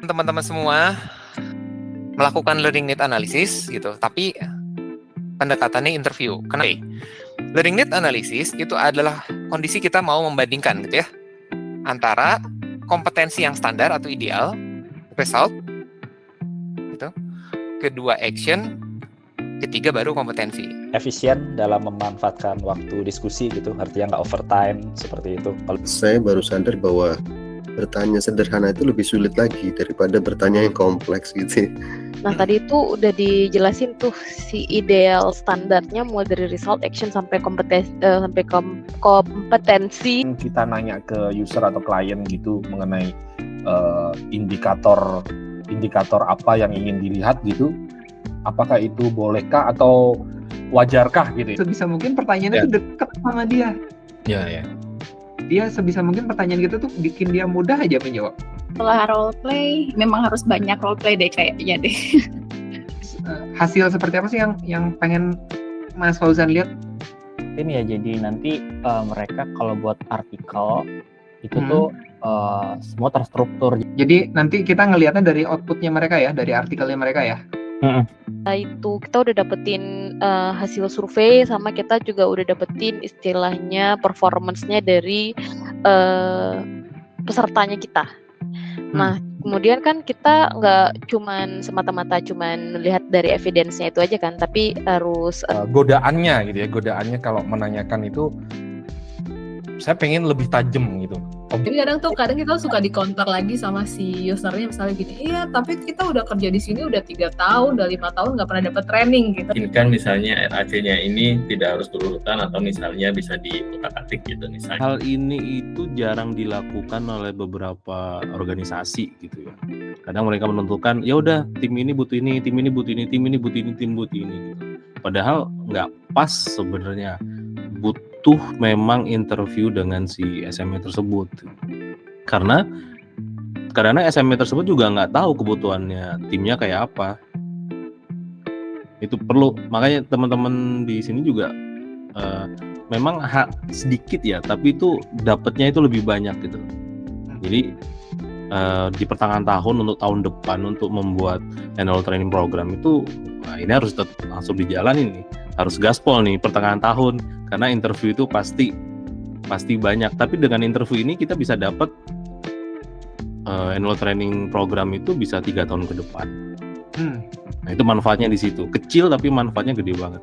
teman-teman semua melakukan learning need analysis gitu, tapi pendekatannya interview. Kenapa? Learning need analysis itu adalah kondisi kita mau membandingkan gitu ya, antara kompetensi yang standar atau ideal, result, gitu. Kedua action, ketiga baru kompetensi. Efisien dalam memanfaatkan waktu diskusi gitu, artinya nggak overtime seperti itu. Saya baru sadar bahwa bertanya sederhana itu lebih sulit lagi daripada bertanya yang kompleks gitu. Nah tadi itu udah dijelasin tuh si ideal standarnya mulai dari result, action sampai kompetensi, kompetensi. Kita nanya ke user atau klien gitu mengenai indikator apa yang ingin dilihat gitu, apakah itu bolehkah atau wajarkah gitu. Sebisa mungkin pertanyaannya itu dekat sama dia. Ya. Dia sebisa mungkin pertanyaan kita tuh bikin dia mudah aja menjawab. Setelah role play, memang harus banyak role play deh kayaknya deh. Hasil seperti apa sih yang pengen Mas Fauzan lihat? Mungkin ya jadi nanti mereka kalau buat artikel itu tuh semua terstruktur. Jadi nanti kita ngelihatnya dari outputnya mereka ya, dari artikelnya mereka ya. Itu kita udah dapetin hasil survei, sama kita juga udah dapetin istilahnya performance-nya dari pesertanya kita. Nah, kemudian kan kita nggak semata-mata melihat dari evidence-nya itu aja kan, tapi harus godaannya gitu ya, godaannya kalau menanyakan itu saya pengen lebih tajam gitu. Jadi kadang kita suka di-counter lagi sama si usernya, misalnya gini, iya tapi kita udah kerja di sini udah 3 tahun, udah 5 tahun nggak pernah dapat training gitu. Kan misalnya RAC-nya ini tidak harus berurutan atau misalnya bisa diutak-atik gitu misalnya. Hal ini itu jarang dilakukan oleh beberapa organisasi gitu ya. Kadang mereka menentukan, ya udah tim ini butuh ini, tim ini butuh ini, tim ini butuh ini, tim butuh ini gitu. Padahal nggak pas sebenarnya. Butuh memang interview dengan si SME tersebut, karena SME tersebut juga nggak tahu kebutuhannya timnya kayak apa. Itu perlu, makanya teman-teman di sini juga memang sedikit ya, tapi itu dapatnya itu lebih banyak gitu. Jadi di pertengahan tahun untuk tahun depan untuk membuat annual training program itu ini harus langsung dijalanin nih, harus gaspol nih pertengahan tahun, karena interview itu pasti banyak. Tapi dengan interview ini kita bisa dapat annual training program itu bisa 3 tahun ke depan. Nah itu manfaatnya di situ, kecil tapi manfaatnya gede banget.